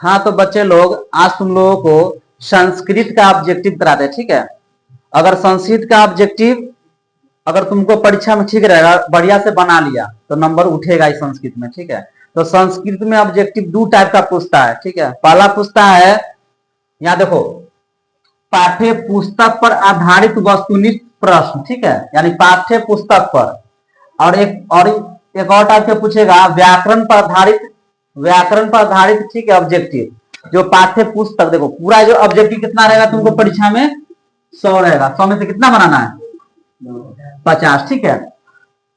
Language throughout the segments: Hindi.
हाँ तो बच्चे लोग, आज तुम लोगों को संस्कृत का ऑब्जेक्टिव कराते हैं, ठीक है। अगर संस्कृत का ऑब्जेक्टिव अगर तुमको परीक्षा में ठीक रहेगा, बढ़िया से बना लिया, तो नंबर उठेगा इस संस्कृत में, ठीक है। तो संस्कृत में ऑब्जेक्टिव दो टाइप का पूछता है, ठीक है। पहला पूछता है, यहाँ देखो, पाठ्य पुस्तक पर आधारित वस्तुनिष्ठ प्रश्न, ठीक है, यानी पाठ्य पुस्तक पर। और एक और टाइप से पूछेगा व्याकरण पर आधारित, ठीक है, ऑब्जेक्टिव। जो पाठ्य पुस्तक, देखो पूरा जो ऑब्जेक्टिव कितना रहेगा तुमको परीक्षा में, 100 रहेगा। 100 में से कितना बनाना है, 50, ठीक है।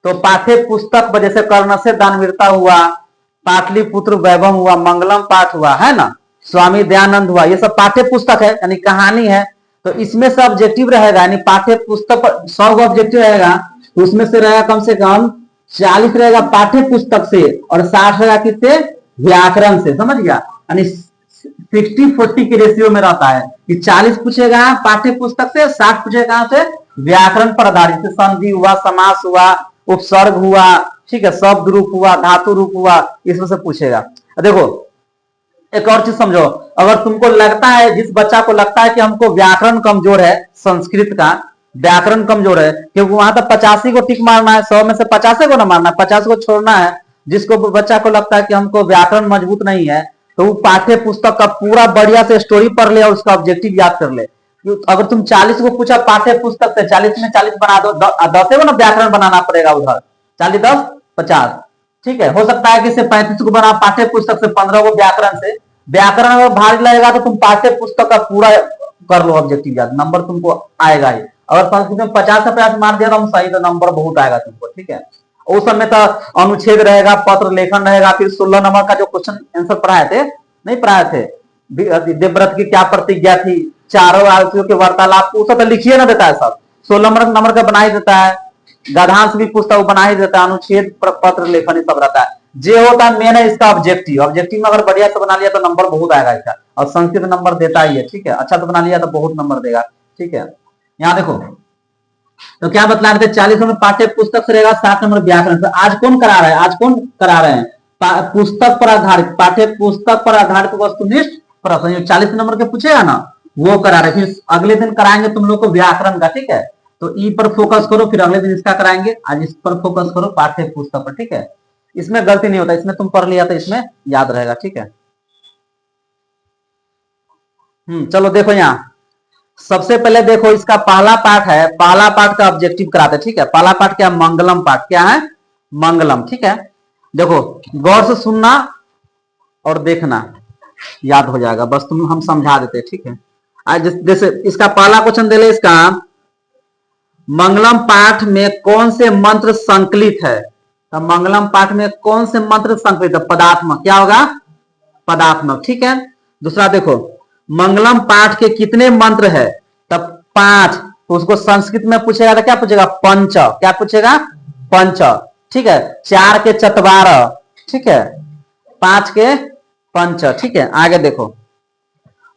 तो पाठ्य पुस्तक पर जैसे कर्ण से दानवीरता हुआ, पाटलिपुत्र वैभव हुआ, मंगलम पाठ हुआ, है ना, स्वामी दयानंद हुआ, ये सब पाठ्य पुस्तक है, यानी कहानी है। तो इसमें से ऑब्जेक्टिव रहेगा, यानी पाठ्य पुस्तक पर 100 ऑब्जेक्टिव रहेगा, तो उसमें से रहेगा कम से कम 40 रहेगा पाठ्य पुस्तक से, और 60 रहेगा किससे, व्याकरण से, समझ गया। यानी 60-40 के रेशियो में रहता है कि 40 पूछेगा पाठ्य पुस्तक से, 60 पूछेगा कहां से, व्याकरण पर आधारित। संधि हुआ, समास हुआ, उपसर्ग हुआ, ठीक है, शब्द रूप हुआ, धातु रूप हुआ, इसमें से पूछेगा। देखो एक और चीज समझो, अगर तुमको लगता है, जिस बच्चा को लगता है कि हमको व्याकरण कमजोर है, संस्कृत का व्याकरण कमजोर है, क्योंकि वहां तक 85 को टिक मारना है, 100 में से 50 को ना मारना है, 50 को छोड़ना है। जिसको बच्चा को लगता है कि हमको व्याकरण मजबूत नहीं है, तो वो पाठ्य पुस्तक का पूरा बढ़िया से स्टोरी पढ़ ले और उसका ऑब्जेक्टिव याद कर ले। अगर तुम 40 को पूछा पाठ्य पुस्तक से, 40 में 40 बना दो, 10 को ना व्याकरण बनाना पड़ेगा उधर, 40 10 50, ठीक है। हो सकता है कि 35 को बना पाठ्य पुस्तक से, 15 को व्याकरण से। व्याकरण अगर भारी लगेगा तो तुम पाठ्य पुस्तक का पूरा कर लो ऑब्जेक्टिव याद, नंबर तुमको आएगा ही। अगर संस्कृत में 50 से 50 मार दिया तो सही, तो नंबर बहुत आएगा तुमको, ठीक है। उस समय तो अनुच्छेद रहेगा, पत्र लेखन रहेगा, फिर 16 नंबर का जो क्वेश्चन आंसर पढ़ाए थे, नहीं पढ़ाए थे, देवव्रत की क्या प्रतिज्ञा थी, चारों आयतियों के वार्तालाप, वो सब तो लिखिए ना देता है सब, 16 नंबर का बना ही देता है। गधांश भी पूछता है, बना ही देता है, अनुच्छेद पत्र लेखन सब रहता है। जो होता है मेन है इसका ऑब्जेक्टिव। ऑब्जेक्टिव में अगर बढ़िया से बना लिया तो नंबर बहुत आएगा इसका, और संस्कृत नंबर देता ही है, ठीक है। अच्छा तो बना लिया तो बहुत नंबर देगा, ठीक है। यहाँ देखो तो क्या बतला रहे थे, 40 नंबर पाठ्य पुस्तक से रहेगा, 60 नंबर व्याकरण से। आज कौन करा रहा है, आज कौन करा रहे हैं, पुस्तक पर आधारित, पाठ्य पुस्तक पर आधारित वस्तुनिष्ठ प्रश्न, जो 40 नंबर के पूछेगा ना, वो करा रहे। फिर अगले दिन कराएंगे तुम लोग को व्याकरण का, ठीक है। तो ई पर फोकस करो, फिर अगले दिन इसका कराएंगे, आज इस पर फोकस करो, पाठ्य पुस्तक पर, ठीक है। इसमें गलती नहीं होता, इसमें तुम पढ़ लिया तो इसमें याद रहेगा, ठीक है। चलो देखो यहाँ सबसे पहले देखो, इसका पहला पाठ है, पहला पाठ का ऑब्जेक्टिव कराते, ठीक है। पहला पाठ क्या, मंगलम पाठ, क्या है, मंगलम, ठीक है। देखो गौर से सुनना और देखना, याद हो जाएगा, बस तुम हम समझा देते, ठीक है। आज जैसे इसका पहला क्वेश्चन दे ले, इसका मंगलम पाठ में कौन से मंत्र संकलित है, तो मंगलम पाठ में कौन से मंत्र संकलित है, पदात्मक, क्या होगा, पदात्मक, ठीक है। दूसरा देखो, मंगलम पाठ के कितने मंत्र है, तब 5। उसको संस्कृत में पूछेगा तो क्या पूछेगा, पंच, क्या पूछेगा, पंच, ठीक है। 4 के चतवार, ठीक है, 5 के पंच, ठीक है। आगे देखो,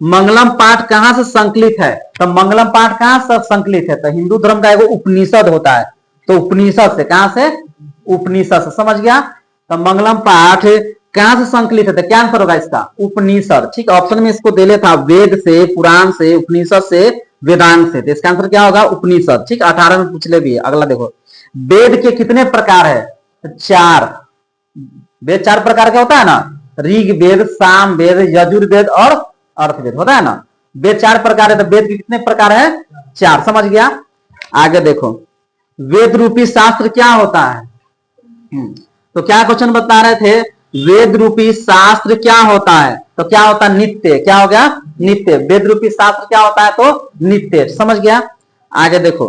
मंगलम पाठ कहां से संकलित है, तो मंगलम पाठ कहां से संकलित है, तो हिंदू धर्म का एक उपनिषद होता है, तो उपनिषद से, कहां से, उपनिषद से, समझ गया। तो मंगलम पाठ कहां से संकलित है, तो क्या आंसर होगा इसका, उपनिषद, ठीक है। ऑप्शन में इसको दे लेता, वेद से, पुराण से, उपनिषद से, वेदांत से, तो इसका आंसर क्या होगा, उपनिषद, ठीक। 18 में पूछ ले भी है। अगला देखो, वेद के कितने प्रकार है, तो 4। वेद 4 प्रकार का होता है ना, ऋग वेद, साम वेद, यजुर्वेद और अर्थवेद, होता है ना। वेद 4 प्रकार है, तो वेद के कितने प्रकार है, 4, समझ गया। आगे देखो, वेद रूपी शास्त्र क्या होता है, तो क्या क्वेश्चन बता रहे थे, वेद रूपी शास्त्र क्या होता है, तो क्या होता है, नित्य, क्या हो गया, नित्य। वेद रूपी शास्त्र क्या होता है, तो नित्य, समझ गया। आगे देखो,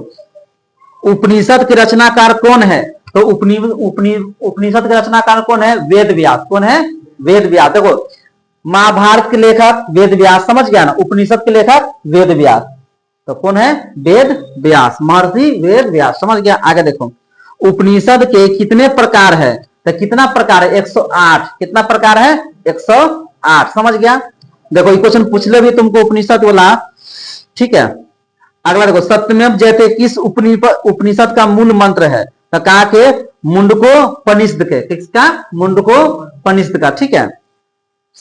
उपनिषद के रचनाकार कौन है, तो उपनिषद के रचनाकार कौन है, वेद व्यास, कौन है, वेद व्यास। देखो महाभारत के लेखक वेद व्यास, समझ गया ना, उपनिषद के लेखक वेद व्यास, तो कौन है, वेद व्यास, महर्षि वेद व्यास, समझ गया। आगे देखो, उपनिषद के कितने प्रकार है, तो कितना प्रकार है, 108, कितना प्रकार है, 108, समझ गया। देखो ये क्वेश्चन पूछ ले भी तुमको उपनिषद वाला, ठीक है। अगला देखो, सत्यमेव जयते किस उपनिषद का मूल मंत्र है, तो कहा के मुंडको पनिषद के, किसका, मुंडको पनिषद का, ठीक है।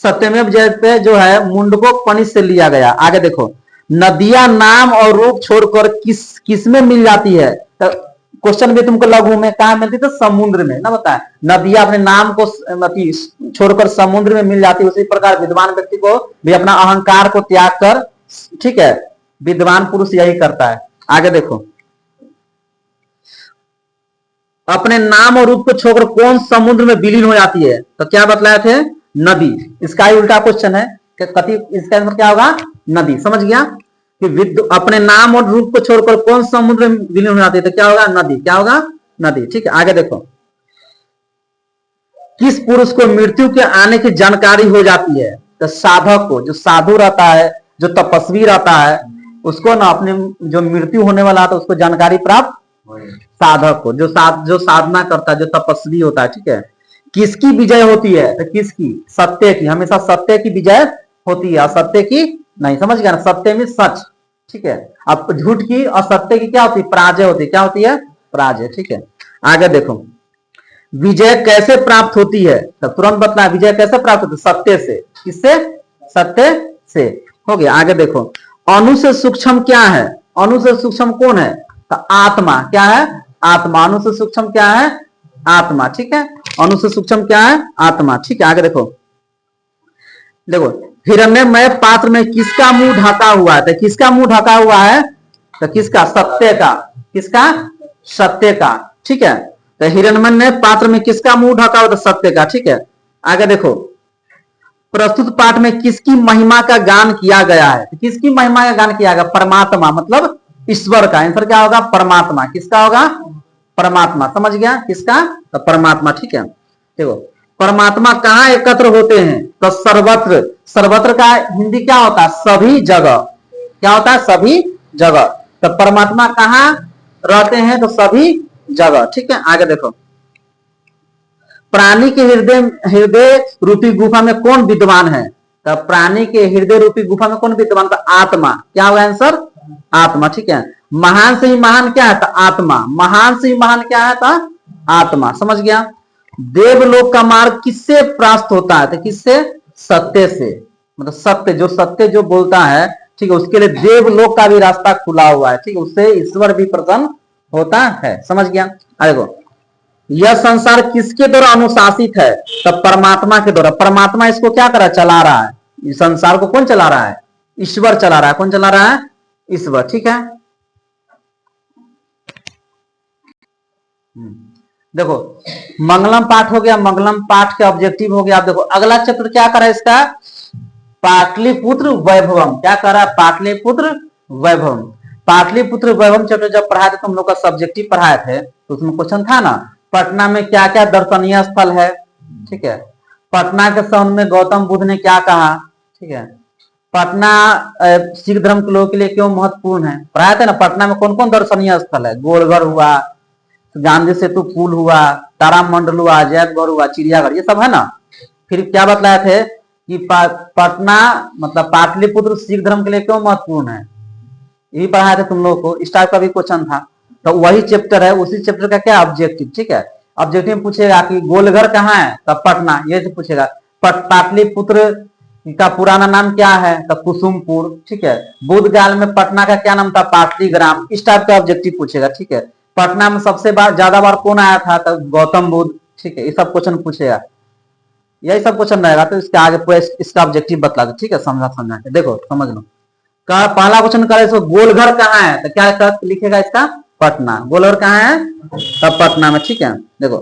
सत्यमेव जयते जो है मुंडकों पनिश से लिया गया। आगे देखो, नदियां नाम और रूप छोड़कर किस में मिल जाती है? तो क्वेश्चन भी तुमको लघु में कहा मिलती, तो समुद्र में ना, बताए नदियां अपने नाम को छोड़कर समुद्र में मिल जाती है। उसी प्रकार विद्वान व्यक्ति को भी अपना अहंकार को त्याग कर, ठीक है, विद्वान पुरुष यही करता है। आगे देखो, अपने नाम और रूप को छोड़कर कौन समुद्र में विलीन हो जाती है? तो क्या बतलाए थे? नदी। इसका ही उल्टा क्वेश्चन है कि कति, इसका आंसर क्या होगा? नदी। समझ गया कि अपने नाम और रूप को छोड़कर कौन समुद्र में विलीन हो जाती है? तो क्या होगा? नदी। क्या होगा? नदी। ठीक है, आगे देखो, किस पुरुष को मृत्यु के आने की जानकारी हो जाती है? तो साधक को, जो साधु रहता है, जो तपस्वी रहता है, उसको ना अपने जो मृत्यु होने वाला है तो उसको जानकारी प्राप्त, साधक को, जो साधना करता है, जो तपस्वी होता है। ठीक है, किसकी विजय होती है? तो किसकी? सत्य की। हमेशा सत्य की विजय होती है, असत्य की नहीं। समझ गया ना? सत्य में सच, ठीक है, अब झूठ की, असत्य की क्या होती है? पराजय होती है। क्या होती है? पराजय। ठीक है, आगे देखो, विजय कैसे प्राप्त होती है? तो तुरंत बतला, विजय कैसे प्राप्त होती है? सत्य से। किससे? सत्य से। हो गया। आगे देखो, अणु से सूक्ष्म क्या है? अणु से सूक्ष्म कौन है? तो आत्मा। क्या है? आत्मा। अणु से सूक्ष्म क्या है? आत्मा। ठीक है, अणु से सूक्ष्म क्या है? आत्मा। ठीक है, आगे देखो, देखो, हिरण्यमय पात्र में किसका मुंह ढका हुआ है? तो किसका मुंह ढका हुआ है? तो किसका? सत्य का। किसका? सत्य का। ठीक है, तो हिरण्यमय पात्र में किसका मुंह ढका हुआ? तो सत्य का। ठीक है, आगे देखो, प्रस्तुत पाठ में किसकी महिमा का गान किया गया है? तो किसकी महिमा का गान किया गया? परमात्मा, मतलब ईश्वर का। आंसर क्या होगा? परमात्मा। किसका होगा? परमात्मा। समझ गया? किसका? तो परमात्मा। ठीक है, देखो, परमात्मा कहाँ एकत्र होते हैं? तो सर्वत्र। सर्वत्र का हिंदी क्या होता है? सभी जगह। क्या होता है? सभी जगह। तो परमात्मा कहाँ रहते हैं? तो सभी जगह। ठीक है, आगे देखो, प्राणी के हृदय रूपी गुफा में कौन विद्वान है? तो प्राणी के हृदय रूपी गुफा में कौन विद्वान? तो आत्मा। क्या होगा आंसर? आत्मा। ठीक है, महान से ही महान क्या है? तो आत्मा। महान से ही महान क्या है? तो आत्मा। समझ गया? देवलोक का मार्ग किससे प्राप्त होता है? तो किससे? सत्य से। मतलब सत्य, जो सत्य जो बोलता है, ठीक है, उसके लिए देवलोक का भी रास्ता खुला हुआ है। ठीक है, उससे ईश्वर भी प्रसन्न होता है। समझ गया? देखो, यह संसार किसके द्वारा अनुशासित है? तो परमात्मा के द्वारा। परमात्मा इसको क्या कर रहा है? चला रहा है। इस संसार को कौन चला रहा है? ईश्वर चला रहा है। कौन चला रहा है? ईश्वर। ठीक है, देखो, मंगलम पाठ हो गया। मंगलम पाठ के ऑब्जेक्टिव हो गया। आप देखो, अगला चैप्टर क्या कर रहा है इसका? पाटलिपुत्र वैभवम। क्या कर रहा है? पाटलिपुत्र वैभवम। पाटलिपुत्र वैभवम चैप्टर जब पढ़ाए थे, तुम लोग का सब्जेक्टिव पढ़ाए थे, तो उसमें क्वेश्चन था ना, पटना में क्या क्या दर्शनीय स्थल है? ठीक है, पटना के संबंध में गौतम बुद्ध ने क्या कहा? ठीक है, पटना सिख धर्म के लोगों के लिए क्यों महत्वपूर्ण है? पढ़ाए थे ना, पटना में कौन कौन दर्शनीय स्थल है? गोलघर हुआ, गांधी सेतु पुल हुआ, तारामंडल हुआ, जयपुर हुआ, चिड़ियाघर, ये सब है ना। फिर क्या बतलाए थे कि पटना मतलब पाटलिपुत्र सिख धर्म के लिए क्यों महत्वपूर्ण है? यही पढ़ाए थे तुम लोगों को। इस टाइप का भी क्वेश्चन था, तो वही चैप्टर है, उसी चैप्टर का क्या ऑब्जेक्टिव। ठीक है, ऑब्जेक्टिव में पूछेगा कि गोलघर कहाँ है? तब पटना, ये तो पूछेगा। पाटलिपुत्र का पुराना नाम क्या है? तब कुसुमपुर। ठीक है, बुद्ध काल में पटना का क्या नाम था? पाटलीग्राम। इस टाइप का ऑब्जेक्टिव पूछेगा। ठीक है, पटना में सबसे ज्यादा बार कौन आया था? तब गौतम बुद्ध। ठीक है, ये सब क्वेश्चन पूछेगा, यही सब क्वेश्चन रहेगा। तो इसके आगे पूरा इसका ऑब्जेक्टिव बतला दो। ठीक है, समझा के देखो, समझ लो। पहला क्वेश्चन करे इसको, गोलघर कहाँ है? तो क्या लिखेगा इसका? पटना। गोलघर कहाँ है? तब पटना में। ठीक है, देखो,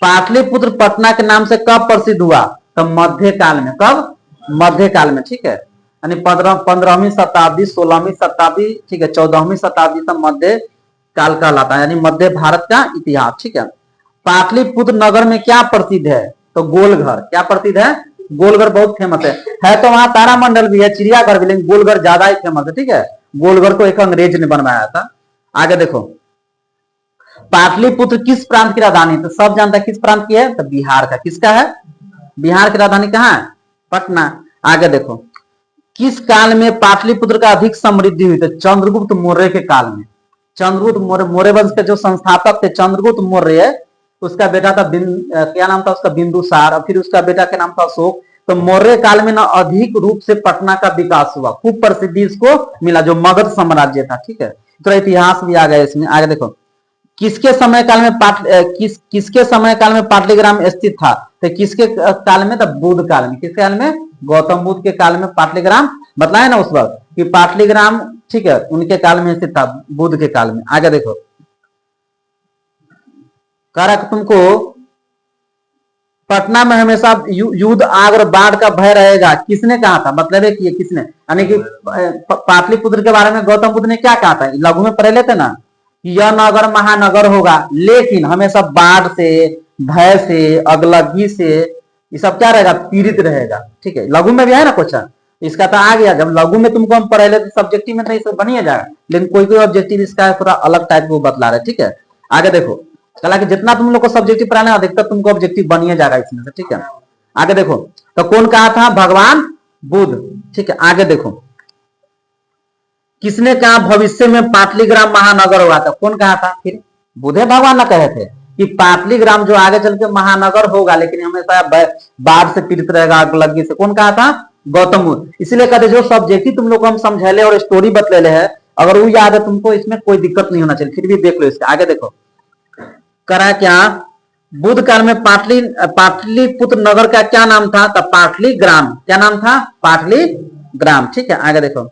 पाटलिपुत्र पटना के नाम से कब प्रसिद्ध हुआ? तो मध्य काल में। कब? मध्य काल में। ठीक है, यानी 15वीं शताब्दी, 16वीं शताब्दी, ठीक है, 14वीं शताब्दी तक मध्य काल कहलाता है, यानी मध्य भारत का इतिहास। ठीक है, पाटलिपुत्र नगर में क्या प्रसिद्ध है? तो गोलघर। क्या प्रसिद्ध है? गोलघर बहुत फेमस है तो वहां तारामंडल भी है, चिड़ियाघर भी, लेकिन गोलघर ज्यादा ही फेमस है। ठीक है, गोलघर को एक अंग्रेज ने बनवाया था। आगे देखो, पाटलिपुत्र किस प्रांत की राजधानी? तो सब जानता है किस प्रांत की है? तो बिहार का। किसका है? बिहार की राजधानी कहाँ है? पटना। आगे देखो, किस काल में पाटलिपुत्र का अधिक समृद्धि हुई? तो चंद्रगुप्त मौर्य के काल में। चंद्रगुप्त मौर्य वंश के जो संस्थापक थे चंद्रगुप्त मौर्य, उसका बेटा था क्या नाम था उसका? बिंदुसार। और फिर उसका बेटा का नाम था अशोक। तो मौर्य काल में ना अधिक रूप से पटना का विकास हुआ, खूब प्रसिद्धि इसको मिला, जो मगध साम्राज्य था। ठीक है, तो इतिहास भी आ गया इसमें। आगे देखो, किसके समय काल में किसके समय काल में पाटलिग्राम स्थित था? तो किसके काल में? तो बुद्ध काल में। किसके काल में? गौतम बुद्ध के काल में पाटलिग्राम बतलाया ना उस वक्त कि पाटलिग्राम, ठीक है, उनके काल में स्थित था, बुद्ध के काल में। आगे देखो, कह रहा तुमको पटना में हमेशा युद्ध, आग और बाढ़ का भय रहेगा, किसने कहा था? मतलब है कि किसने, यानी कि पाटलिपुत्र के बारे में गौतम बुद्ध ने क्या कहा था? लघु में पढ़े लेते ना, यह नगर महानगर होगा, लेकिन हमेशा बाढ़ से, भय से, अगलगी से, ये सब क्या रहेगा? पीड़ित रहेगा। ठीक है, लघु में भी है ना क्वेश्चन, इसका तो आ गया। जब लघु में तुमको हम पढ़े लेते, सब्जेक्टिव में तो इसे बनिए जाएगा, लेकिन कोई कोई ऑब्जेक्टिव इसका थोड़ा अलग टाइप को बतला रहे। ठीक है, आगे देखो, हालांकि जितना तुम लोग को सब्जेक्टिव पढ़ाना है अधिकतर तुमको ऑब्जेक्टिव बनिए जाएगा इसमें से। ठीक है, आगे देखो, तो कौन कहा था? भगवान बुद्ध। ठीक है, आगे देखो, किसने कहा भविष्य में पाटलिग्राम महानगर होगा? था कौन कहा था? फिर बुद्ध भगवान ने कहे थे कि पाटलिग्राम जो आगे चल के महानगर होगा, लेकिन हमेशा बाढ़ से पीड़ित रहेगा, आगलगी से। कौन कहा था? गौतम बुद्ध। इसलिए कहते जो सब्जेक्टिव तुम लोग को हम समझेले और स्टोरी बतलेले है, अगर वो याद है तुमको, इसमें कोई दिक्कत नहीं होना चाहिए। फिर भी देख लो इसका। आगे देखो, करा क्या? बुद्ध काल में पाटलिपुत्र नगर का क्या नाम था? तो पाटलिग्राम। क्या नाम था? पाटलिग्राम। ठीक है, आगे देखो,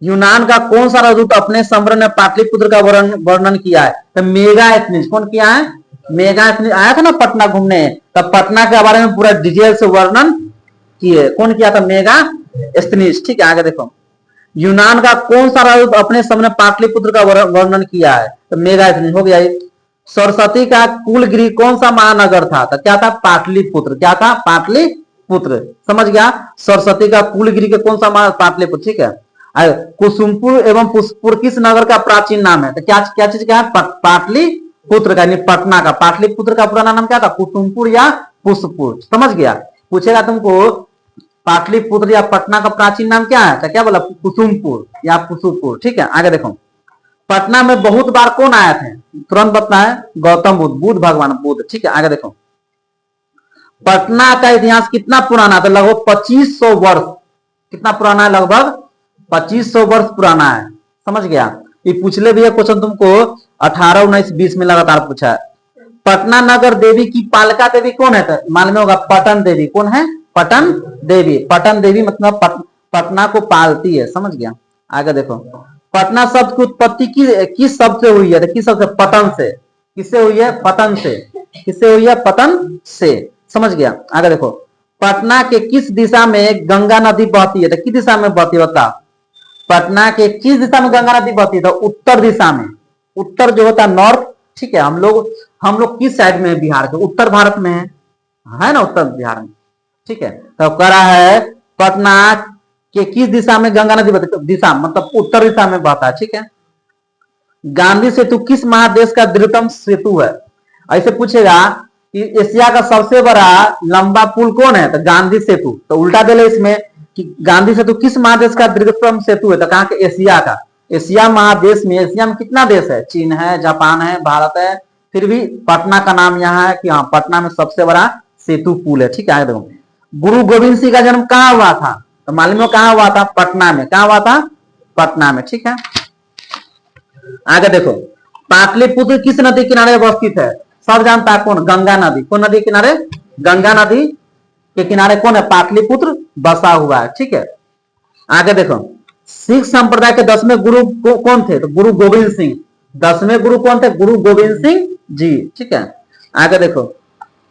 यूनान का कौन सा राजदूत अपने सम्राट ने पाटलिपुत्र का वर्णन किया है? तो मेगास्थनीज। कौन किया है? मेगास्थनीज आया था ना पटना घूमने, तब पटना के बारे में पूरा डिटेल से वर्णन किए। कौन किया था? मेगास्थनीज। ठीक है, आगे देखो, यूनान का कौन सा राजदूत अपने सम्राट पाटलिपुत्र का वर्णन किया है? तो मेगास्थनीज हो गया। सरस्वती का कुलगिरी कौन सा महानगर था? तो क्या था? पाटलिपुत्र। क्या था? पाटलिपुत्र। समझ गया? सरस्वती का कुलगिरी के कौन सा पाटलिपुत्र। ठीक है, कुसुमपुर एवं पुष्पपुर किस नगर का प्राचीन नाम है? तो क्या क्या चीज क्या है? पाटलिपुत्र का, पटना का। पाटलिपुत्र का पुराना नाम क्या था? कुसुमपुर या पुष्पपुर। समझ गया? पूछेगा तुमको पाटलिपुत्र या पटना का प्राचीन नाम क्या है? तो क्या बोला? कुसुमपुर या पुष्पपुर। ठीक है, आगे देखो, पटना में बहुत बार कौन आए थे? तुरंत बताना है, गौतम बुद्ध, बुद्ध भगवान बुद्ध। ठीक है, आगे देखो, पटना का इतिहास कितना पुराना था? लगभग 2500 वर्ष। कितना पुराना है? लगभग 2500 वर्ष पुराना है। समझ गया? ये पूछले भी है क्वेश्चन तुमको 18, 19, 20 में लगातार पूछा है। पटना नगर देवी की पालका देवी कौन है? तो मालूम होगा, पटन देवी। कौन है? पटन देवी। पटन देवी मतलब पटना को पालती है। समझ गया? आगे देखो, पटना शब्द की उत्पत्ति किस शब्द से हुई है? किस शब्द से? पतन से। किससे हुई है? पतन से। किससे हुई है? पतन से। समझ गया? आगे देखो, पटना के किस दिशा में गंगा नदी बहती है? तो किस दिशा में बहती है बता? पटना के किस दिशा में गंगा नदी बहती है? तो उत्तर दिशा में। उत्तर जो होता है नॉर्थ। ठीक है, हम लोग किस साइड में है? बिहार के उत्तर भारत में है ना, उत्तर बिहार में। ठीक है, तो कह रहा है पटना कि किस दिशा में गंगा नदी बहती है? दिशा मतलब उत्तर दिशा में बहता है। ठीक है, गांधी सेतु किस महादेश का दीर्घतम सेतु है? ऐसे पूछेगा कि एशिया का सबसे बड़ा लंबा पुल कौन है? तो गांधी सेतु। तो उल्टा दे ले इसमें कि गांधी सेतु किस महादेश का दीर्घतम सेतु है? तो कहा कि एशिया का। एशिया महादेश में, एशिया में कितना देश है? चीन है, जापान है, भारत है, फिर भी पटना का नाम यहाँ है कि हाँ, पटना में सबसे बड़ा सेतु पुल है। ठीक है, देखो, गुरु गोविंद सिंह का जन्म कहाँ हुआ था? तो मालूम है कहाँ हुआ था? पटना में। कहाँ हुआ था? पटना में। ठीक है, आगे देखो, पाटलिपुत्र किस नदी किनारे अवस्थित है? सब जानता है, कौन? गंगा नदी। कौन नदी किनारे? गंगा नदी के किनारे कौन है? पाटलिपुत्र बसा हुआ है। ठीक है, आगे देखो, सिख संप्रदाय के 10वें गुरु कौन थे? तो गुरु गोविंद सिंह। 10वें गुरु कौन थे? गुरु गोविंद सिंह जी। ठीक है, आगे देखो,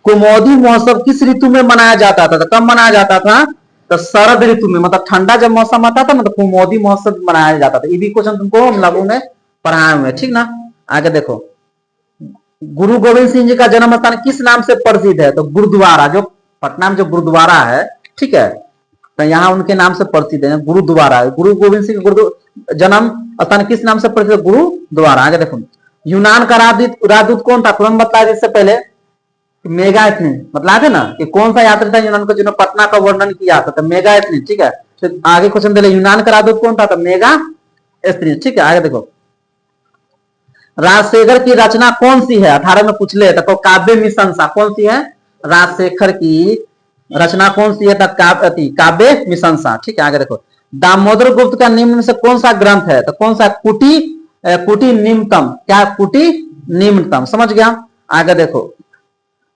कुमोदी महोत्सव किस ऋतु में मनाया जाता था? तो कब मनाया जाता था? तो शरद ऋतु में, मतलब ठंडा जब मौसम आता था ना, तो कुमोदी महोत्सव मनाया जाता था। ये भी क्वेश्चन तुमको हम लागू में पढ़ाए हुए। ठीक ना, आगे देखो, गुरु गोविंद सिंह जी का जन्म स्थान किस नाम से प्रसिद्ध है? तो गुरुद्वारा, जो पटना में जो गुरुद्वारा है, ठीक है, तो यहाँ उनके नाम से प्रसिद्ध है, गुरुद्वारा। गुरु गोविंद सिंह जन्म स्थान किस नाम से प्रसिद्ध? गुरुद्वारा। आगे देखो, यूनान का राजदूत कौन था? तुरंत बताया इससे पहले, मेगास्थनीज। बतला थे ना कि कौन सा यात्री था यूनान को जिन्होंने पटना का वर्णन किया था? तो मेगास्थनीज। ठीक है, तो आगे क्वेश्चन दे, यूनान का राजदूत कौन था? तो मेगास्थनीज। ठीक है, आगे देखो, राजशेखर की रचना कौन सी है? 18 में पूछ ले, तो काव्य मीमांसा कौन सी है? राजशेखर की रचना कौन सी है? काव्य मीमांसा। ठीक है, आगे देखो, दामोदर गुप्त का निम्न में से कौन सा ग्रंथ है? तो कौन सा? कुटी निम्नतम। क्या? कुटी निम्नतम। समझ गया? आगे देखो,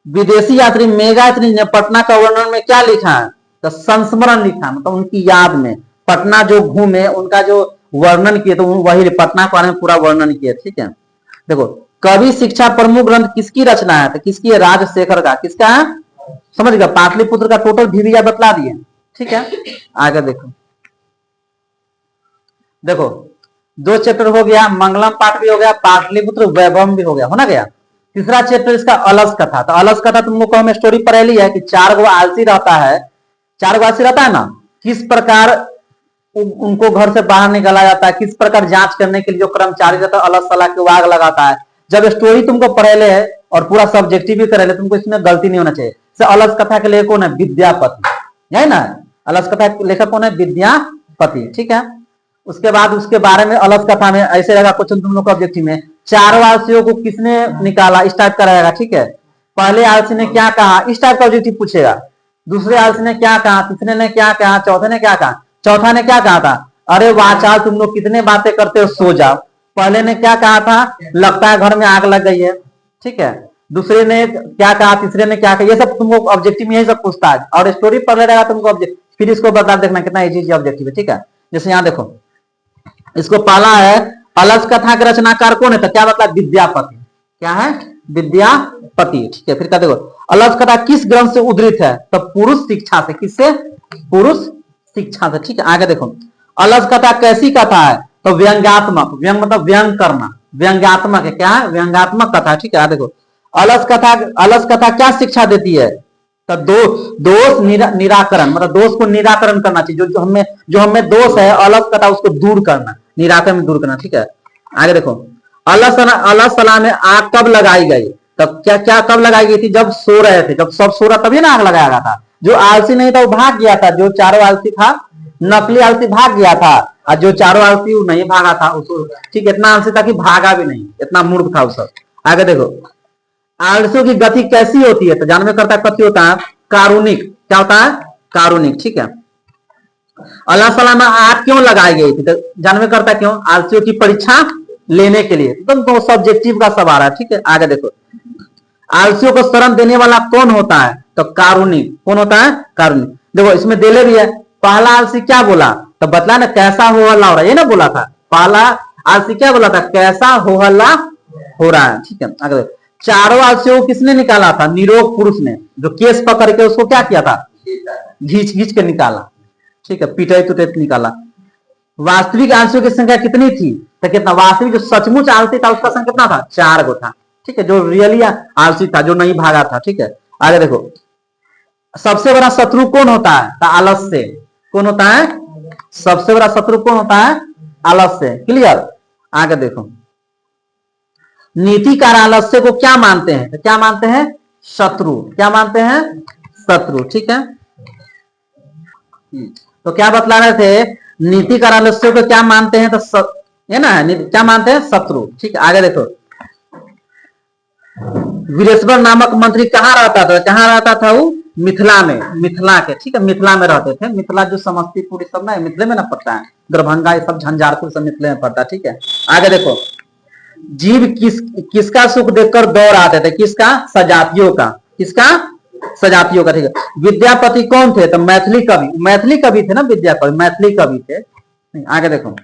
विदेशी यात्री मेघायतनी ने पटना का वर्णन में क्या लिखा है? तो संस्मरण लिखा, मतलब उनकी याद में पटना जो घूमे उनका जो वर्णन किए, तो वही पटना के बारे में पूरा वर्णन किए। ठीक है, देखो, कवि शिक्षा प्रमुख ग्रंथ किसकी रचना है? तो किसकी है? राजशेखर का। किसका है? समझ गया? पाटलिपुत्र का टोटल भीविया बतला दिए। ठीक है, आगे देखो, देखो दो चैप्टर हो गया, मंगलम पाठ भी हो गया, पाटलिपुत्र वैभव भी हो गया, होना गया। तीसरा चैप्टर इसका अलस कथा। तो अलस कथा तुम लोग को हमें स्टोरी पढ़ेली है कि 4 गो आलसी रहता है, 4 गो आलसी रहता है ना, किस प्रकार उनको घर से बाहर निकाला जाता है, किस प्रकार जांच करने के लिए जो कर्मचारी रहता है अलग सलाह के आग लगाता है। जब स्टोरी तुमको पढ़ेले है और पूरा सब्जेक्टिव भी करेले, तुमको इसमें गलती नहीं होना चाहिए। अलस कथा के लेखक कौन है? विद्यापति, है ना? अलस कथा के लेखक कौन है? विद्यापति। ठीक है, उसके बाद उसके बारे में अलस कथा में ऐसे रहेगा क्वेश्चन तुम लोग का ऑब्जेक्टिव में, 4 आलसियों को किसने निकाला, इस टाइप का रहेगा। ठीक है, पहले आलसी ने क्या कहा, इस टाइप का ऑब्जेक्टिव पूछेगा। दूसरे आलसी ने क्या कहा, तीसरे ने क्या कहा, चौथे ने क्या कहा। चौथा ने क्या कहा था? अरे वाचाल तुम लोग कितने बातें करते हो, सो जाओ। पहले ने क्या कहा था? लगता है घर में आग लग गई है। ठीक है, दूसरे ने क्या कहा, तीसरे ने क्या कहा। ये सब तुमको ऑब्जेक्टिव में यही सब पूछता है, और स्टोरी पढ़ रहेगा तुमको फिर इसको बता देखना कितना इजी ऑब्जेक्टिव है। ठीक है, जैसे यहाँ देखो, इसको पहला है अलस कथा के रचनाकार कौन है? तो क्या मतलब? विद्यापति। क्या है? विद्यापति। ठीक है, फिर क्या देखो, अलस कथा किस ग्रंथ से उद्धृत है? तो पुरुष शिक्षा से। किससे? पुरुष शिक्षा से। ठीक है, आगे देखो, अलस कथा कैसी कथा है? तो व्यंग्यात्मक। व्यंग मतलब व्यंग करना, व्यंग्यात्मक है। क्या है? व्यंग्यात्मक कथा। ठीक है, देखो, अलस कथा क्या शिक्षा देती है? तो दोष निराकरण, मतलब दोष को निराकरण करना चाहिए। जो हमें दोष है अलस कथा उसको दूर करना, निराकरण में दूर करना। ठीक है, आगे देखो, अलस सलाह में आग कब लगाई गई? तब क्या कब लगाई गई थी? जब सो रहे थे, जब सब सो रहा तभी ना आग लगाया गया था। जो आलसी नहीं था वो भाग गया था, जो 4 आलसी था, नकली आलसी भाग गया था, और जो 4 आलसी वो नहीं भागा था उसको। ठीक, इतना आलसी था कि भागा भी नहीं, इतना मूर्ख था उसको। आगे देखो, आलसियों की गति कैसी होती है? तो जानवे करता कथी होता है? कारुणिक। क्या होता है? कारुणिक। ठीक है, अल्लाह सलाह में आग क्यों लगाई गई थी? तो जानवे करता क्यों? आलसियों की परीक्षा लेने के लिए। तो सब्जेक्टिव का सवाल है। ठीक है, आगे देखो, आलसियों को शरण देने वाला कौन होता है? तो कारुणिक। कौन होता है? कारुणिक। देखो इसमें देले भी है, पहला आलसी क्या बोला? तो बतला ना, कैसा हो हल्ला हो रहा है, ये ना बोला था। पहला आलसी क्या बोला था? कैसा हो हल्ला हो रहा है। ठीक है, आगे देखो, 4 आलसियों को किसने निकाला था? निरोग पुरुष ने, जो केस पकड़ के उसको क्या किया था? घींच घींच के निकाला। ठीक है, पिटाई तुटे निकाला। वास्तविक आलसियों की संख्या कितनी थी? तो कितना? वास्तविक जो सचमुच आलसी था उसका संख्या कितना था? 4 गो था। ठीक है, जो रियली आलसी था, जो नहीं भागा था। ठीक है, आगे देखो, सबसे बड़ा शत्रु कौन होता है? तो आलस से। कौन होता है? सबसे बड़ा शत्रु कौन होता है? आलस से। क्लियर? आगे देखो, नीतिकार आलस्य को क्या मानते हैं? तो क्या मानते हैं? शत्रु। क्या मानते हैं? शत्रु। ठीक है, तो क्या बतला रहे थे? नीतिकार आलस्य को क्या मानते हैं? तो है ना, क्या मानते हैं? शत्रु। ठीक है, आगे देखो, वीरेश्वर नामक मंत्री कहाँ रहता था? कहाँ रहता था वो? मिथिला में। मिथिला के। ठीक है, मिथिला में रहते थे। मिथिला जो समस्तीपुर सब ना मिथिले में ना पड़ता है, दरभंगा ये सब झंझारपुर सब मिथिले में पड़ता है। ठीक है, आगे देखो, जीव किसका सुख देखकर दौड़ आते थे? किसका? सजातियों का। किसका? सजातियों का। ठीक है, विद्यापति कौन थे? तो मैथिली कवि। मैथिली कवि थे ना विद्यापति, मैथिली कवि थे। आगे देखो,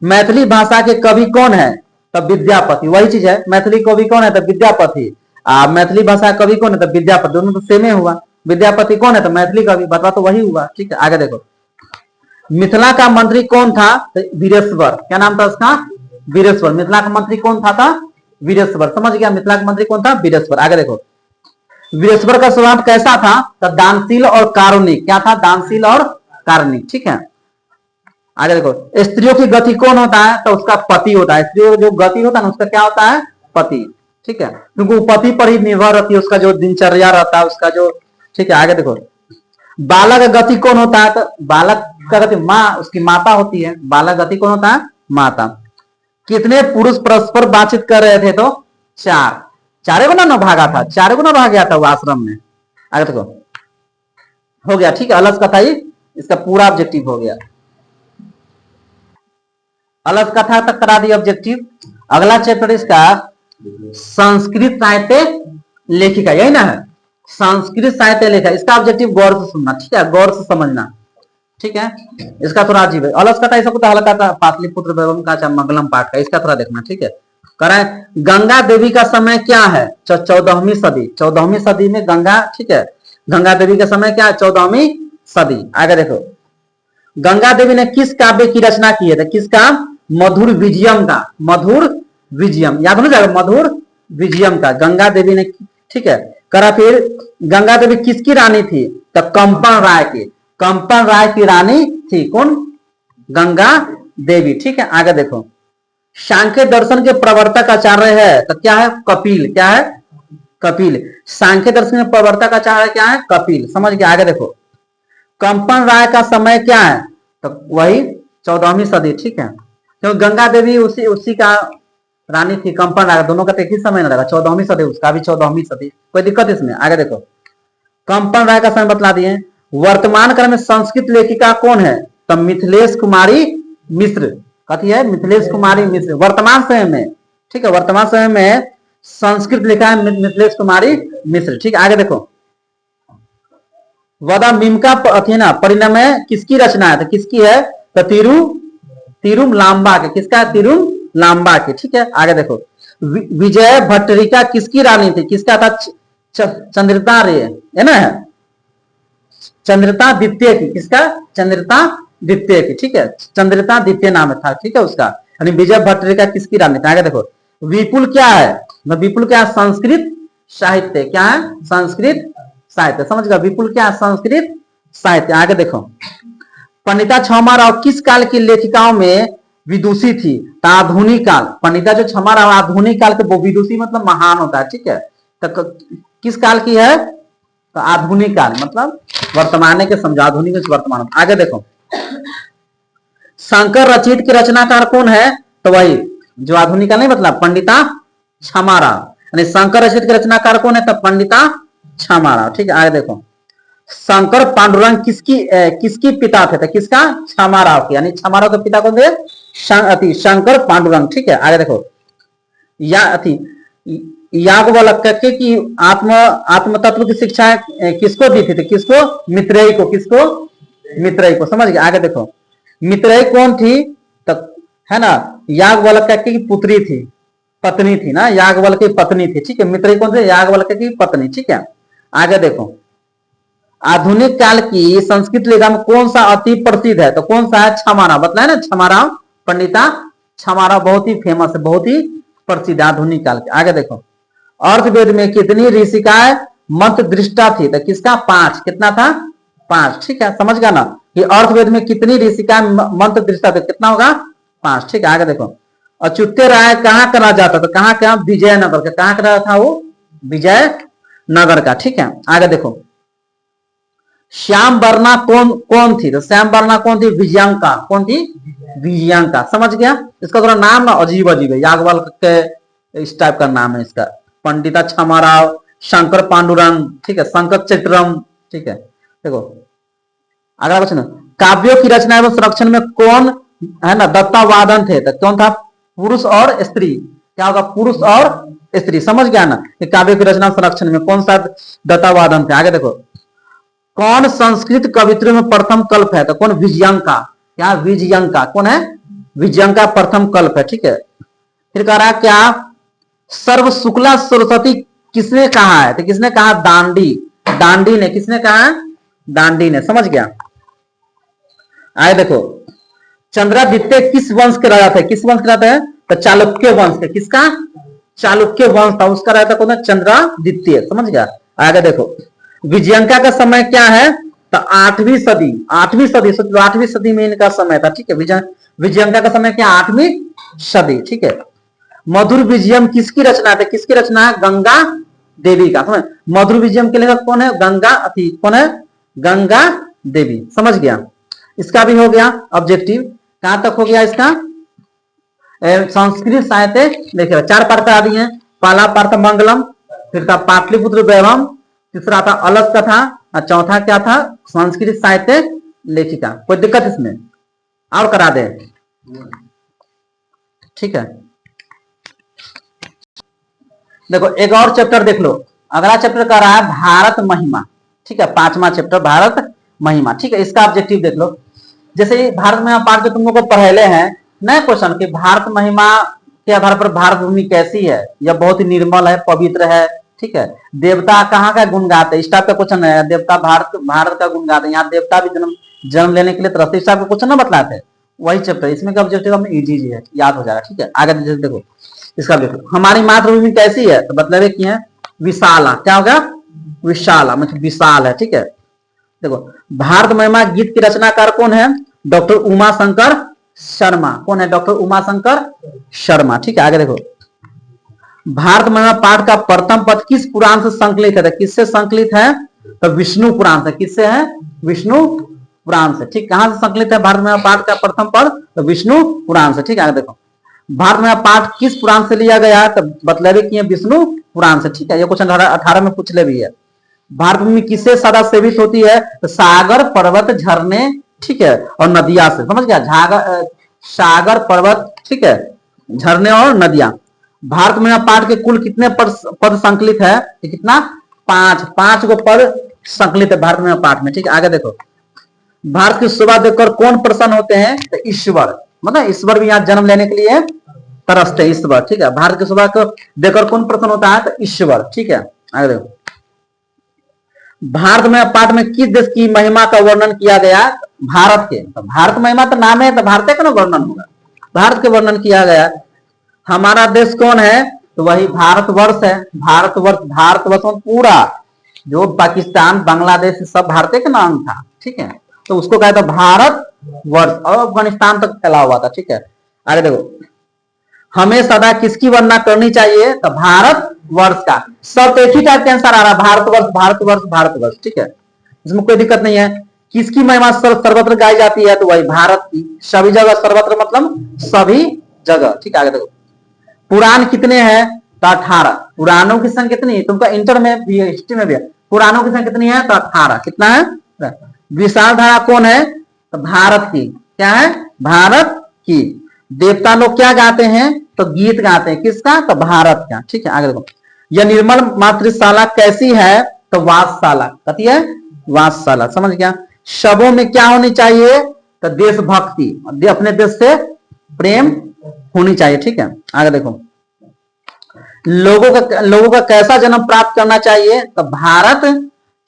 मैथिली भाषा के कवि कौन है? तब विद्यापति। वही चीज है, मैथिली कवि कौन है? तब विद्यापति। मैथिली भाषा कवि कौन है? तब विद्यापति। दोनों तो सेम हुआ। विद्यापति कौन है? तो मैथिली कवि। बतवा तो वही हुआ। ठीक है, आगे देखो, मिथिला का मंत्री कौन था? तो वीरेश्वर। क्या नाम था उसका? वीरेश्वर। मिथिला का मंत्री कौन था? वीरेश्वर। समझ गया? मिथिला का मंत्री कौन था? वीरेश्वर। आगे देखो, वीरेश्वर का स्वभाव कैसा था? तो दानशील और कारुणिक। क्या था? दानशील और कारुणिक। ठीक है, आगे देखो, स्त्रियों की गति कौन होता है? तो उसका पति होता है। स्त्रियों जो गति होता है ना उसका क्या होता है? पति। ठीक है, क्योंकि पति पर ही निर्भर रहती है, उसका जो दिनचर्या रहता है उसका जो। ठीक है, आगे देखो, बालक का गति कौन होता है? तो बालक का गति माँ, उसकी माता होती है। बालक गति कौन होता है? माता। कितने पुरुष परस्पर बातचीत कर रहे थे? तो 4। 4 गुना ना भागा था, 4 गुना भाग गया था वो आश्रम में। आगे देखो, हो गया, ठीक है। अलस कथा ही इसका पूरा ऑब्जेक्टिव हो गया। अलस कथा तक करा दी ऑब्जेक्टिव। अगला चैप्टर इसका संस्कृत साहित्य लेखिका, यही ना है, संस्कृत साहित्य लेखा। इसका ऑब्जेक्टिव गौर से सुनना, ठीक है, गौर से समझना, ठीक है। इसका थोड़ा अजीब है। अलस कथा ऐसा कुछ हल्का था, पाटलिपुत्र वैभव का मंगलम पाठ का, इसका थोड़ा देखना, ठीक है। कराए गंगा देवी का समय क्या है? 14वीं सदी, 14वीं सदी में गंगा, ठीक है। गंगा देवी का समय क्या है? 14वीं सदी। आगे देखो, गंगा देवी ने किस काव्य की रचना की है? किसका? मधुर विजयम का। मधुर विजयम याद हो जाएगा, मधुर विजयम का गंगा देवी ने, ठीक है। करा फिर गंगा देवी किसकी रानी थी? तो कंपन राय की। कंपन राय की रानी थी कौन? गंगा देवी, ठीक है। आगे देखो, सांख्य दर्शन के प्रवर्तक आचार्य है तो क्या है? कपिल। क्या है? कपिल। सांख्य दर्शन के प्रवर्तक आचार्य क्या है? कपिल। समझ गया? आगे देखो, कंपन राय का समय क्या है? तो वही 14वीं सदी, ठीक है। क्योंकि गंगा देवी उसी का रानी थी, कंपन राय, दोनों का एक ही समय लगा, 14वीं सदी, उसका भी 14वीं सदी, कोई दिक्कत इसमें? आगे देखो, कंपन राय का समय बतला दिए। वर्तमान काल में संस्कृत लेखिका कौन है? तो मिथिलेश कुमारी मिश्र। कथी है? मिथिलेश कुमारी मिश्र, वर्तमान समय में, ठीक है। वर्तमान समय में संस्कृत लिखा है मिथिलेश कुमारी मिश्र, ठीक है। आगे देखो, वदा मीमका अथी ना परिणाम है, किसकी रचना है? तो किसकी है? तो तिरुम लांबा के। किसका है? तिरुम लांबा के, ठीक है। आगे देखो, विजय भट्टरिका किसकी रानी थी? किसका था? चंद्रिता रे, है ना, चंद्रिता द्वितीय की। किसका? चंद्रिता द्वितीय की, ठीक है। चंद्रिता द्वितीय नाम था, ठीक है उसका। यानी विजय भट्टरिका किसकी रानी थी? आगे देखो, विपुल क्या है? विपुल क्या है? संस्कृत साहित्य। क्या है? संस्कृत साहित्य। समझ गया? विपुल क्या है? संस्कृत साहित्य। आगे देखो, पंडिता क्षमा राव किस काल की लेखिकाओं में विदुषी थी? तो आधुनिक काल। पंडिता जो क्षमा राव आधुनिक काल के, वो विदुषी मतलब महान होता है, ठीक है। तो किस काल की है? तो आधुनिक काल, मतलब वर्तमान के समझो, आधुनिक वर्तमान। आगे देखो, शंकर रचित के रचनाकार कौन है? तो वही जो आधुनिक काल नहीं, मतलब पंडिता क्षमा राव। यानी शंकर रचित के रचनाकार कौन है? तो पंडिता क्षमा राव, ठीक है। आगे देखो, शंकर पांडुरंग किसकी पिता थे? तो किसका? क्षमा राव की। यानी क्षमा राव के पिता कौन थे? शंकर पांडुरंग, ठीक है। आगे देखो, याज्ञवल्क्य की आत्म तत्व की शिक्षा किसको दी थी? किसको? मित्रेयी को। किसको? मित्रेयी को। समझ गए? आगे देखो, मित्रेयी कौन थी? तो है ना, याज्ञवल्क्य की पुत्री थी, पत्नी थी ना, याज्ञवल्क्य की पत्नी थी, ठीक है। मित्रेयी कौन थी? याज्ञवल्क्य की पत्नी, ठीक है। आगे देखो, आधुनिक काल की संस्कृत लेखा में कौन सा अति प्रसिद्ध है? तो कौन सा है? क्षमाराव। बताया ना, क्षमाराव, पंडिता क्षमाराव बहुत ही फेमस है, बहुत ही प्रसिद्ध आधुनिक काल के। आगे देखो, अर्थवेद में कितनी ऋषिकाएं मंत्र दृष्टा थी? तो किसका? 5। कितना था? 5, ठीक है। समझ गया ना कि अर्थवेद में कितनी ऋषिकाएं मंत्र दृष्टा थे? कितना होगा? 5, ठीक है। आगे देखो, अच्युत्य राय कहाँ का राजा था? तो कहाँ का? विजयनगर का। कहाँ का राजा था वो? विजयनगर का, ठीक है। आगे देखो, श्याम वर्णा कौन थी? तो श्याम वर्णा कौन थी? विजयांका। कौन थी? विजयांका। समझ गया? इसका थोड़ा नाम ना अजीब अजीब है, याज्ञवल्क्य इस टाइप का नाम है इसका। पंडिता क्षमा राव, शंकर पांडुरंग, ठीक है, शंकर चित्रम, ठीक है। देखो अगला क्वेश्चन, काव्यों की रचना एवं संरक्षण में कौन है ना दत्तावादन थे? तो कौन था? पुरुष और स्त्री। क्या होगा? पुरुष और स्त्री। समझ गया ना कि काव्यों की रचना संरक्षण में कौन सा दत्तावादन थे? आगे देखो, कौन संस्कृत कवित्रियों में प्रथम कल्प है? तो कौन? विजयांका। क्या? विजयांका। कौन है? विजयांका प्रथम कल्प है, ठीक है। फिर कह रहा है क्या? सर्व शुक्ला सरस्वती किसने कहा है? तो किसने कहा? दांडी। दांडी ने। किसने कहा? दांडी ने। समझ गया? आए देखो, चंद्रादित्य किस वंश के राजा थे? किस वंश के राजा थे? तो चालुक्य वंश के। किसका? चालुक्य वंश था, उसका राजा कौन है? चंद्रादित्य। समझ गया? आगे देखो, विजयांका का समय क्या है? तो 8वीं सदी। 8वीं सदी, 8वीं सदी में इनका समय था, ठीक है। विजयांका का समय क्या? 8वीं सदी, ठीक है। मधुर विजयम किसकी रचना है? किसकी रचना है? गंगा देवी का। समझ? मधुर विजयम के लेखक कौन है? गंगा अति कौन है? गंगा देवी। समझ गया? इसका भी हो गया ऑब्जेक्टिव। कहां तक हो गया इसका? संस्कृत साहित्य देखिए 4 पार्ट आ दिए हैं। पहला पार्ट मंगलम, फिर था पाटलिपुत्र वैभव, तीसरा था अलस कथा, और चौथा क्या था, संस्कृत साहित्य लेखिका। कोई दिक्कत इसमें और करा दे? ठीक है, देखो एक और चैप्टर देख लो, अगला चैप्टर कर रहा है भारत महिमा। ठीक है, 5वां चैप्टर भारत महिमा। ठीक है, इसका ऑब्जेक्टिव देख लो। जैसे भारत महिमा पार्ट जो तुम लोग को पहले हैं, नए क्वेश्चन कि भारत महिमा के आधार पर भारत भूमि कैसी है, यह बहुत ही निर्मल है, पवित्र है। ठीक है, देवता कहाँ का गुण गाते हैं, इस टाइप का क्वेश्चन है। देवता भारत का गुण गाते हैं, यहाँ देवता भी जन्म लेने के लिए तरफ से, इस टाइप का क्वेश्चन ना बतलाते हैं। वही चैप्टर, इसमें का ऑब्जेक्टिव हमें इजी है, याद हो जाएगा। ठीक है, आगे देखो इसका देखो, हमारी मातृभूमि कैसी है, तो मतलब की है विशाला। क्या होगा, विशाला मतलब विशाल है। ठीक है, देखो भारत महिमा गीत की रचनाकार कौन है, डॉक्टर उमा शंकर शर्मा। कौन है, डॉक्टर उमा शंकर शर्मा। ठीक है, आगे देखो भारत महिमा पाठ का प्रथम पद किस पुराण से संकलित है, किससे संकलित है, तो विष्णु पुराण से। किससे है, विष्णु पुराण से। ठीक, कहां से संकलित है भारत महिमा पाठ का प्रथम पद, तो विष्णु पुराण से। ठीक है, आगे देखो भारत महिमा पाठ किस पुराण से लिया गया है, तो बतलावे किए विष्णु पुराण से। ठीक है, ये क्वेश्चन 18 में पूछ ले भी है। भारत भूमि किससे सदा सेवित होती है, तो सागर पर्वत झरने, ठीक है, और नदियां से। समझ गया, सागर पर्वत, ठीक है, झरने और नदियां। भारत महिमा पाठ के कुल कितने पद संकलित है, कितना, 5 गो पद संकलित है भारत महिमा पाठ में। ठीक है, आगे देखो भारत की शोभा देखकर कौन प्रसन्न होते हैं, तो ईश्वर। मतलब ईश्वर भी यहाँ जन्म लेने के लिए तरसते ईश्वर। ठीक है, भारत की शोभा को देखकर कौन प्रसन्न होता है, तो ईश्वर। ठीक है, आगे देखो भारत में पाठ में किस देश की महिमा का वर्णन किया गया, भारत के। तो भारत महिमा तो नाम है, तो भारत का ना वर्णन होगा, भारत के वर्णन किया गया। हमारा देश कौन है, तो वही भारतवर्ष है। भारतवर्ष में पूरा जो पाकिस्तान बांग्लादेश सब भारत का नाम था। ठीक है, तो उसको कहा था भारत वर्ष, और अफगानिस्तान तक फैला हुआ था। ठीक है, आगे देखो हमें सदा किसकी वंदना करनी चाहिए, तो भारत वर्ष का। सब तो एक ही टाइप के आंसर आ रहा है, भारतवर्ष भारतवर्ष भारतवर्ष। ठीक है, इसमें कोई दिक्कत नहीं है। किसकी महिमा सर्वत्र गाई जाती है, तो वही भारत की। सभी जगह, सर्वत्र मतलब सभी जगह। ठीक है, आगे देखो पुराण कितने हैं, तो 18। पुराणों की संख्या कितनी है, तुमका इंटर में भी है, हिस्ट्री में भी है। पुराणों की संख्या कितनी है, तो 18। कितना है, विशाल धारा कौन है, तो भारत की। क्या है, भारत की। देवता लोग क्या गाते हैं, तो गीत गाते हैं, किसका, तो भारत का। ठीक है, आगे देखो यह निर्मल मातृशाला कैसी है, तो वासशाला। कथी है, वासशाला। समझ गया। शबों में क्या होनी चाहिए, तो देशभक्ति, अपने देश से प्रेम होनी चाहिए। ठीक है, आगे देखो लोगों का कैसा जन्म प्राप्त करना चाहिए, तो भारत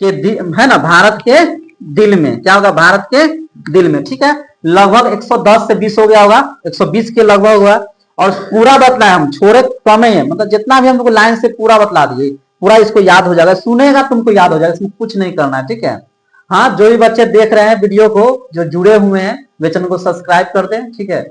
के है ना, भारत के दिल में। क्या होगा, भारत के दिल में। ठीक है, लगभग 110 से 20 हो गया होगा, 120 के लगभग हुआ। और पूरा बतलाया, हम छोड़े कम है, मतलब जितना भी हमको लाइन से पूरा बतला दिए, पूरा इसको याद हो जाएगा, सुनेगा तुमको याद हो जाएगा, इसमें कुछ नहीं करना है। ठीक है, हाँ जो भी बच्चे देख रहे हैं वीडियो को, जो जुड़े हुए हैं वे चैनल को सब्सक्राइब कर दें। ठीक है,